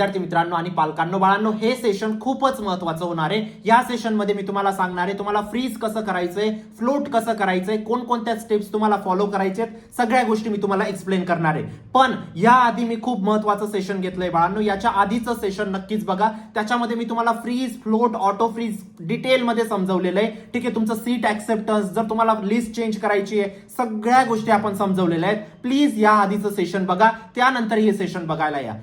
विद्यार्थी मित्रांनो आणि पालकांनो, बाळांनो, हे सेशन खूपच महत्त्वाचं होणार आहे. या सेशन मध्ये मी तुम्हाला सांगणार आहे तुम्हाला फ्रीज कसं करायचंय, फ्लोट कसं करायचंय, कोणकोणत्या स्टेप्स तुम्हाला फॉलो करायचे, सगळ्या गोष्टी मी तुम्हाला एक्सप्लेन करणार आहे. पण या आधी मी खूप महत्त्वाचं सेशन घेतलंय बाळांनो. याच्या आधीचं सेशन नक्कीच बघा. त्याच्यामध्ये मी तुम्हाला freeze, float, auto freeze detail मध्ये समजवलेलं आहे. ठीक आहे, तुमचं सीट ऍक्सेप्टन्स, जर तुम्हाला लिस्ट चेंज करायची आहे, सगळ्या गोष्टी आपण समजवलेल्या आहेत. प्लीज या आधीचं सेशन बघा, त्यानंतर हे सेशन बघायला या.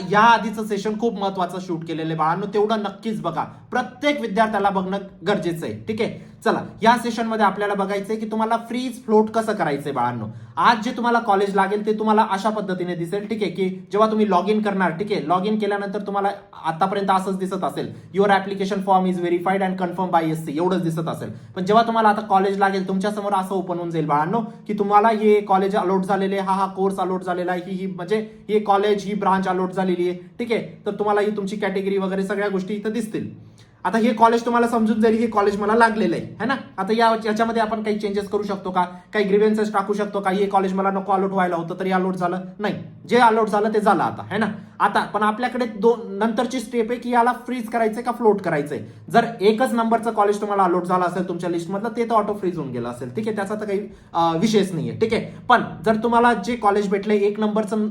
या आधीचं सेशन खूप महत्त्वाचं शूट केलेलं आहे बाळांनो, तेवढं नक्कीच बघा. प्रत्येक विद्यार्थ्याला बघणं गरजेचं आहे. ठीक आहे, चला या सेशन मध्ये आपल्याला बघायचंय की तुम्हाला फ्रीज फ्लोट कसं करायचंय बाळांनो. आज जे तुम्हाला कॉलेज लागेल ते तुम्हाला अशा पद्धतीने दिसेल. ठीक आहे, की जेव्हा तुम्ही लॉग इन करणार, ठीक आहे, लॉग इन केल्यानंतर तुम्हाला आतापर्यंत असंच दिसत असेल, your application form is verified and confirm by SC, एवढंच दिसत असेल. पण जेव्हा तुम्हाला आता कॉलेज लागेल तुमच्या समोर असं ओपन होऊन जाईल बाळांनो की तुम्हाला हे कॉलेज अलॉट झालेले, हा कोर्स अलॉट झालेला आहे, ही म्हणजे हे कॉलेज, ही ब्रांच अलॉट झालेली आहे. ठीक आहे, तर तुम्हाला ही तुमची कॅटेगरी वगैरे सगळ्या गोष्टी इथं दिसतील. आता हे कॉलेज तुम्हाला समजून जाईल, हे कॉलेज मला लागलेलं आहे ना. आता याच्यामध्ये आपण काही चेंजेस करू शकतो का, काही ग्रीव्हन्सेस टाकू शकतो का, हे कॉलेज मला नको अलॉट व्हायला होतं तरी अलॉट झालं नाही, जे अलॉट झालं ते झालं आता, है ना. आता पण आपल्याकडे नंतरची स्टेप आहे की याला फ्रीज करायचंय का फ्लोट करायचंय. जर एकच नंबरचं कॉलेज तुम्हाला अलॉट झालं असेल तुमच्या लिस्टमधलं, ते तर ऑटो फ्रीज होऊन गेलं असेल. ठीक आहे, त्याचा तर काही विषयच नाहीये. ठीक आहे, पण जर तुम्हाला जे कॉलेज भेटले एक नंबरचं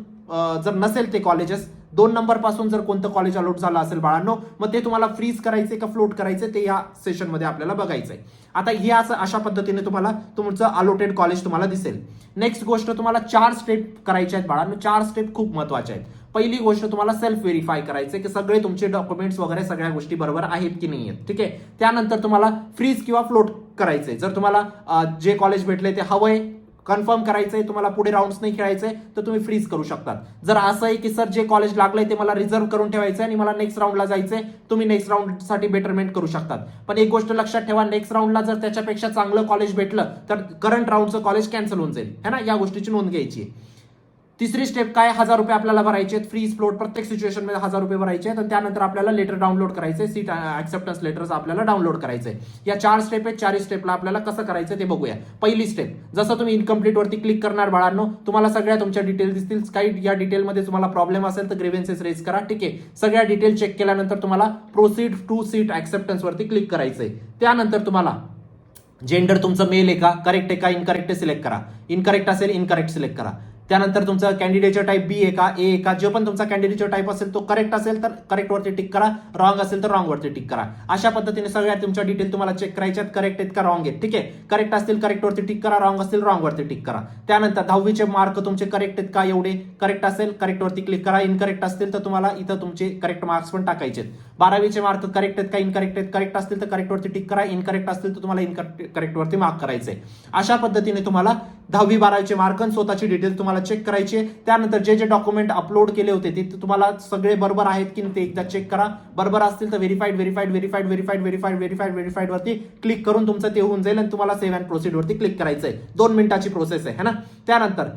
जर नसेल ते कॉलेजेस, 2 नंबर पासून जर कोणतं कॉलेज अलॉट झालं असेल बाळांनो, मग ते तुम्हाला फ्रीज करायचे का फ्लोट करायचे ते या सेशन मध्ये आपल्याला बघायचंय. आता हे असं अशा पद्धतीने तुम्हाला तुमचं अलॉटेड कॉलेज तुम्हाला दिसेल. नेक्स्ट गोष्ट, तुम्हाला 4 स्टेप करायच्या आहेत बाळांनो. 4 स्टेप खूप महत्वाच्या आहेत. पहिली गोष्ट, तुम्हाला सेल्फ व्हेरीफाय करायचे की सगळे तुमचे डॉक्युमेंट्स वगैरे सगळ्या गोष्टी बरोबर आहेत की नाही आहेत. ठीक आहे, त्यानंतर तुम्हाला फ्रीज किंवा फ्लोट करायचे. जर तुम्हाला जे कॉलेज भेटले ते हवंय, कन्फर्म करायचंय, तुम्हाला पुढे राऊंड्स नाही खेळायचंय, तर तुम्ही फ्रीज करू शकतात. जर असं आहे की सर जे कॉलेज लागलंय ते मला रिझर्व करून ठेवायचंय आणि मला नेक्स्ट राऊंडला जायचंय, तुम्ही नेक्स्ट राऊंड साठी बेटरमेंट करू शकतात. पण एक गोष्ट लक्षात ठेवा, नेक्स्ट राऊंडला जर त्याच्यापेक्षा चांगलं कॉलेज भेटलं तर करंट राऊंडचं कॉलेज कॅन्सल होऊन जाईल, है ना. या गोष्टीची नोंद घ्यायची. तिसरी स्टेप काय, 1000 रुपये आपल्याला भरायचे आहेत. फ्रीज फ्लोट प्रत्येक सिच्युएशन मध्ये 1000 रुपये भरायचे आहेत. त्यानंतर आपल्याला लेटर डाउनलोड करायचे, सीट ऍक्सेप्टन्स लेटर्स आपल्याला डाउनलोड करायचे. या 4 स्टेप आहेत. 4 स्टेपला आपल्याला कसं करायचं ते बघूया. पहिली स्टेप, जसं तुम्ही इनकम्प्लीट वरती क्लिक करणार बाळांनो, तुम्हाला सगळ्या तुमच्या डिटेल दिसतील. काही या डिटेलमध्ये तुम्हाला प्रॉब्लेम असेल तर ग्रीव्हन्सेस रेज करा. ठीक आहे, सगळ्या डिटेल चेक केल्यानंतर तुम्हाला प्रोसीड टू सीट ऍक्सेप्टन्स वरती क्लिक करायचंय. त्यानंतर तुम्हाला जेंडर तुमचं मेल आहे का, करेक्ट आहे का, इनकरेक्ट सिलेक्ट करा. इनकरेक्ट असेल इनकरेक्ट सिलेक्ट करा. त्यानंतर तुमचा कॅन्डिडेटचा टाईप बी आहे का, ए आहे का, जो पण तुमचा कॅन्डिडेटचा टाईप असेल तो करेक्ट असेल तर करेक्ट वरती टिक करा, रॉंग असेल तर रॉंग वरती टिक करा. अशा पद्धतीने सगळ्या तुमच्या डिटेल तुम्हाला चेक करायच्यात, करेक्ट आहेत का रॉंग आहेत. ठीक आहे, करेक्ट असतील करेक्ट वरती टिक करा, रॉंग असतील रॉंग वरती टिक करा. त्यानंतर 10वीचे मार्क तुमचे करेक्ट आहेत का, एवढे करेक्ट असेल करेक्ट वरती क्लिक करा. इनकरेक्ट असतील तर तुम्हाला इथं तुमचे करेक्ट मार्क्स पण टाकायचे. 12वीचे मार्क करेक्ट आहेत का इनकरेक्ट आहेत, करेक्ट असतील तर करेक्ट वरती टिक करा, इनकरेक्ट असतील तर तुम्हाला इनकरेक्ट वरती मार्क करायचे. अशा पद्धतीने तुम्हाला 10वी 12वीचे मार्क आणि स्वतःची डिटेल तुम्हाला चेक करायची. त्यानंतर जे जे डॉक्युमेंट अपलोड केले होते ते तुम्हाला सगळे बरोबर आहेत की ते एकदा चेक करा. बरोबर असतील तर व्हेरीफाईड वरती क्लिक करून तुमचं ते होऊन जाईल आणि तुम्हाला सेव्ह अँड प्रोसीड वरती क्लिक करायचंय. 2 मिनिटाची प्रोसेस आहे, है ना. त्यानंतर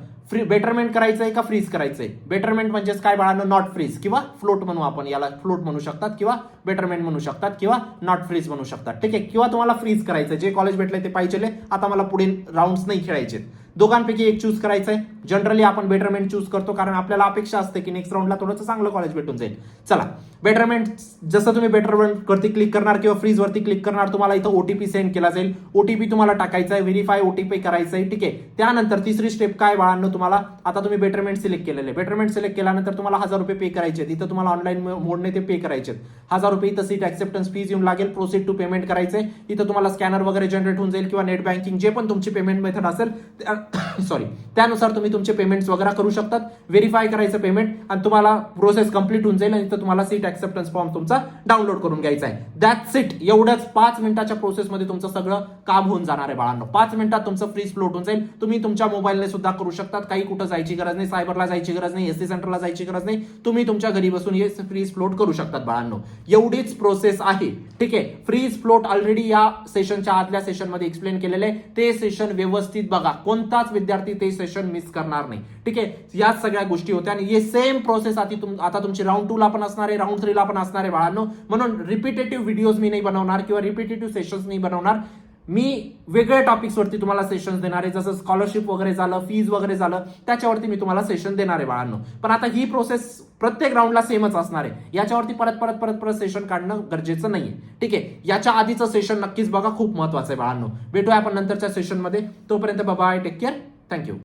बेटरमेंट करायचंय का फ्रीज करायचंय. बेटरमेंट म्हणजेच काय बाळांनो, नॉट फ्रीज किंवा फ्लोट म्हणू आपण याला. फ्लोट म्हणू शकतात किंवा बेटरमेंट म्हणू शकतात किंवा नॉट फ्रीज म्हणू शकतात. ठीक आहे, किंवा तुम्हाला फ्रीज करायचंय, जे कॉलेज भेटलंय ते पाहिजे, आता मला पुढे राऊंड्स नाही खेळायचे. दोघांपैकी एक चूज करायचंय. जनरली आपण बेटरमेंट चूज करतो कारण आपल्याला अपेक्षा असते की नेक्स्ट राऊंडला थोडंसं चांगलं कॉलेज भेटून जाईल. चला, बेटरमेंट जसं तुम्ही बेटरमेंट वरती क्लिक करणार किंवा फ्रीज वरती क्लिक करणार, तुम्हाला इथं ओटीपी सेंड केला जाईल. ओटीपी तुम्हाला टाकायचा आहे, व्हेरीफाय ओटीपी करायचं आहे. ठीक आहे, त्यानंतर तिसरी स्टेप काय बाळांनो, तुम्हाला आता तुम्ही बेटरमेंट सिलेक्ट केलेले. बेटरमेंट सिलेक्ट केल्यानंतर तुम्हाला 1000 रुपये पे करायचे. इथं तुम्हाला ऑनलाईन मोडने ते पे करायचे. 1000 रुपये इथं सीट ऍक्सेप्टन्स फीज येऊन लागेल. प्रोसीड टू पेमेंट करायचंय. इथं तुम्हाला स्कॅनर वगैरे जनरेट होऊन जाईल किंवा नेट बँकिंग जे पण तुमची पेमेंट मेथड असेल सॉरी त्यानुसार तुम्ही तुमचे पेमेंट्स वगैरे करू शकतात. व्हेरीफाय करायचं पेमेंट आणि तुम्हाला प्रोसेस कंप्लीट होऊन जाईल आणि इथं तुम्हाला सीट ऍक्सेप्टन्स फॉर्म तुमचा डाउनलोड करून घ्यायचा आहे. That's it. एवढ्याच 5 मिनिटाच्या प्रोसेसमध्ये तुमचं सगळं काम होऊन जाणार आहे बाळांनो. 5 मिनिटात तुमचं फ्रीज फ्लोट होऊन जाईल. तुम्ही तुमच्या मोबाईलने सुद्धा करू शकतात. काही कुठं जायची गरज नाही, सायबरला जायची गरज नाही, एससी सेंटरला जायची गरज नाही. तुम्ही तुमच्या घरी बसून हे फ्रीज फ्लोट करू शकतात बाळांनो. एवढीच प्रोसेस आहे. ठीक आहे, फ्रीज फ्लोट ऑलरेडी या सेशनच्या आदल्या सेशनमध्ये एक्सप्लेन केलेलं आहे. ते सेशन व्यवस्थित बघा, कोणताच विद्यार्थी ते सेशन मिस करणार नाही. ठीक आहे, या सगळ्या गोष्टी होत्या आणि हे सेम प्रोसेस आता तुमची राऊंड 2 ला पण असणार आहे, राऊंड 3 ला पण असणार आहे बाळांनो. म्हणून रिपीटेटिव्ह व्हिडिओज मी नाही बनवणार किंवा रिपीटेटिव्ह सेशन्स नाही बनवणार. मी वेगळ्या टॉपिक्सवरती तुम्हाला सेशन देणार आहे, जसं स्कॉलरशिप वगैरे झालं, फीज वगैरे झालं, त्याच्यावरती मी तुम्हाला सेशन देणार आहे बाळांनो. पण आता ही प्रोसेस प्रत्येक राऊंडला सेमच असणार आहे, याच्यावरती परत सेशन काढणं गरजेचं नाहीये. ठीक आहे, याच्या आधीचं सेशन नक्कीच बघा, खूप महत्वाचं आहे बाळांनो. भेटूया आपण नंतरच्या सेशनमध्ये. तोपर्यंत बाय, टेक केअर, थँक्यू.